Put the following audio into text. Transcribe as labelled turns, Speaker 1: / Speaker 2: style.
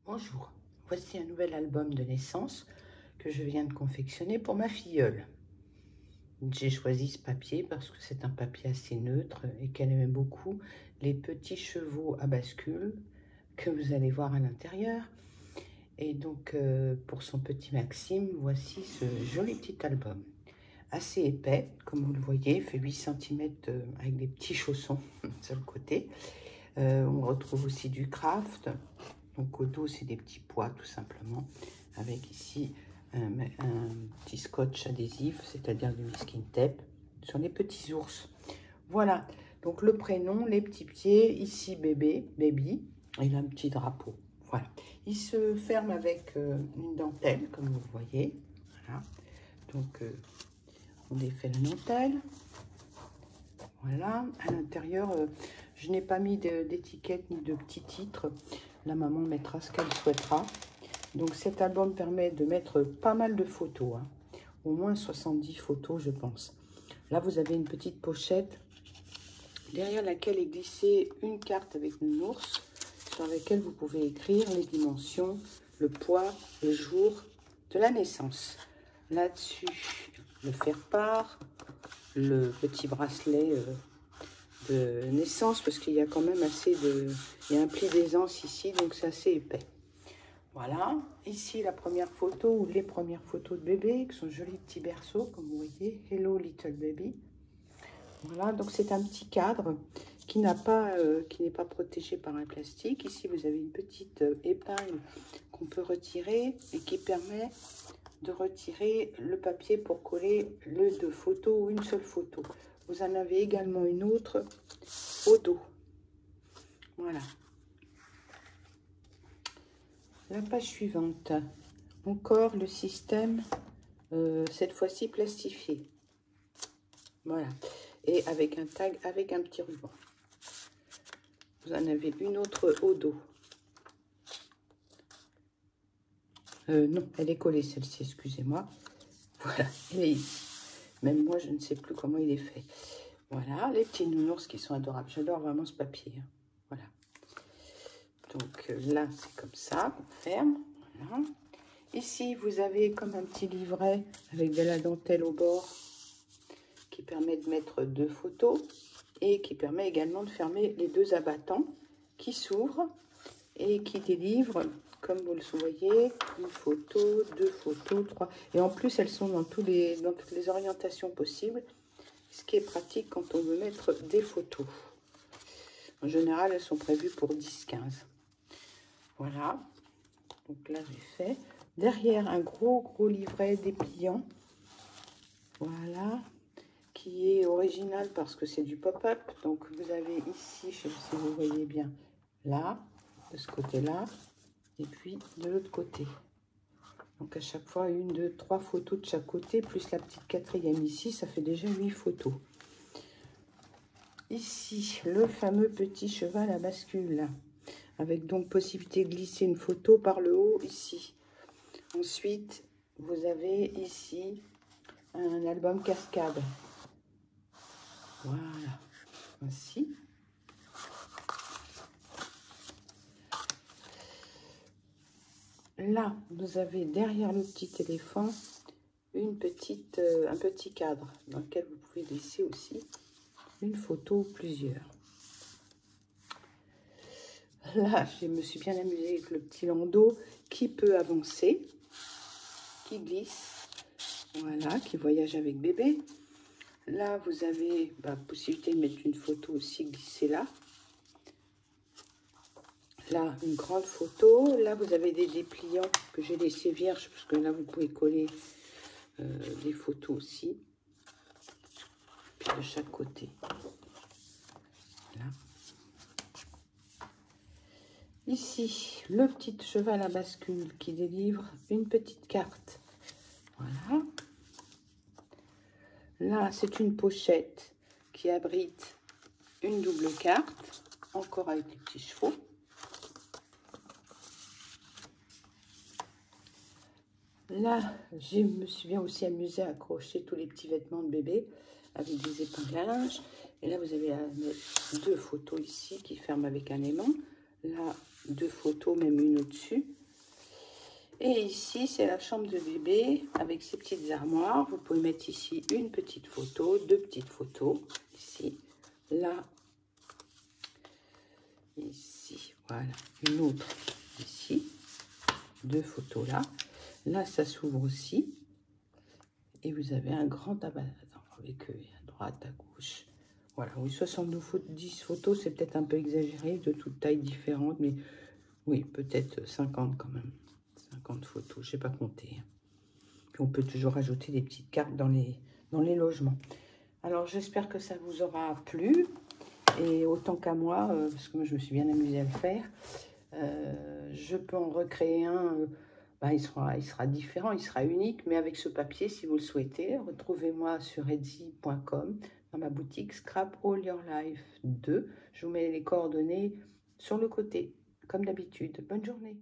Speaker 1: Bonjour, voici un nouvel album de naissance que je viens de confectionner pour ma filleule. J'ai choisi ce papier parce que c'est un papier assez neutre et qu'elle aimait beaucoup les petits chevaux à bascule que vous allez voir à l'intérieur. Et donc pour son petit Maxime, voici ce joli petit album. Assez épais, comme vous le voyez, il fait 8 cm avec des petits chaussons sur le côté. On retrouve aussi du craft. Donc au dos, c'est des petits pois tout simplement, avec ici un petit scotch adhésif, c'est-à-dire du masking tape, sur les petits ours. Voilà, donc le prénom, les petits pieds, ici bébé, baby, et là un petit drapeau. Voilà, il se ferme avec une dentelle, comme vous le voyez. Voilà, donc on défait la dentelle. Voilà, à l'intérieur, je n'ai pas mis d'étiquette ni de petits titres. La maman mettra ce qu'elle souhaitera. Donc cet album permet de mettre pas mal de photos, hein. Au moins 70 photos, je pense. Là, vous avez une petite pochette derrière laquelle est glissée une carte avec une ours sur laquelle vous pouvez écrire les dimensions, le poids, le jour de la naissance. Là-dessus, le faire-part, le petit bracelet de naissance, parce qu'il y a quand même assez de... Il y a un pli d'aisance ici, donc c'est assez épais. Voilà, ici la première photo, ou les premières photos de bébé, avec son joli petit berceau, comme vous voyez, Hello Little Baby. Voilà, donc c'est un petit cadre qui n'est pas protégé par un plastique. Ici, vous avez une petite épingle qu'on peut retirer et qui permet de retirer le papier pour coller le deux photos ou une seule photo. Vous en avez également une autre au dos. Voilà. La page suivante. Encore le système, cette fois-ci plastifié. Voilà. Et avec un tag, avec un petit ruban. Vous en avez une autre au dos. Non, elle est collée celle-ci, excusez-moi. Voilà, elle est ici. Même moi, je ne sais plus comment il est fait. Voilà, les petits nounours qui sont adorables. J'adore vraiment ce papier. Voilà. Donc là, c'est comme ça qu'on ferme. Voilà. Ici, vous avez comme un petit livret avec de la dentelle au bord qui permet de mettre deux photos et qui permet également de fermer les deux abattants qui s'ouvrent et qui délivrent, comme vous le voyez, une photo, deux photos, trois. Et en plus, elles sont dans toutes les orientations possibles, ce qui est pratique quand on veut mettre des photos. En général, elles sont prévues pour 10-15. Voilà. Donc là, j'ai fait. Derrière, un gros livret dépliant. Voilà. Qui est original parce que c'est du pop-up. Donc, vous avez ici, je ne sais pas si vous voyez bien, là, de ce côté-là, et puis de l'autre côté. Donc, à chaque fois, une, deux, trois photos de chaque côté, plus la petite quatrième ici, ça fait déjà 8 photos. Ici, le fameux petit cheval à bascule, avec donc possibilité de glisser une photo par le haut ici. Ensuite, vous avez ici un album cascade. Voilà, ainsi. Là, vous avez derrière le petit éléphant un petit cadre dans lequel vous pouvez glisser aussi une photo ou plusieurs. Là, je me suis bien amusée avec le petit landau qui peut avancer, qui glisse, voilà, qui voyage avec bébé. Là, vous avez la possibilité de mettre une photo aussi glissée là. Là, une grande photo. Là, vous avez des dépliants que j'ai laissés vierges, parce que là, vous pouvez coller des photos aussi. Puis de chaque côté. Voilà. Ici, le petit cheval à bascule qui délivre une petite carte. Voilà. Là, c'est une pochette qui abrite une double carte, encore avec les petits chevaux. Là, je me suis bien aussi amusée à accrocher tous les petits vêtements de bébé avec des épingles à linge. Et là, vous avez deux photos ici qui ferment avec un aimant. là 2 photos, même une au-dessus. Et ici, c'est la chambre de bébé avec ses petites armoires. Vous pouvez mettre ici une petite photo, 2 petites photos. Ici, là, ici, voilà. Une autre ici. 2 photos là. Là, ça s'ouvre aussi. Et vous avez un grand tabac avec à droite, à gauche. Voilà, oui, 70 photos, c'est peut-être un peu exagéré, de toutes tailles différentes. Mais oui, peut-être 50 quand même. 50 photos, je n'ai pas compté. Puis on peut toujours rajouter des petites cartes dans les logements. Alors j'espère que ça vous aura plu. Et autant qu'à moi, parce que moi je me suis bien amusée à le faire, je peux en recréer un. Il sera différent, il sera unique, mais avec ce papier si vous le souhaitez. Retrouvez-moi sur Etsy.com dans ma boutique Scrap All Your Life 2. Je vous mets les coordonnées sur le côté, comme d'habitude. Bonne journée.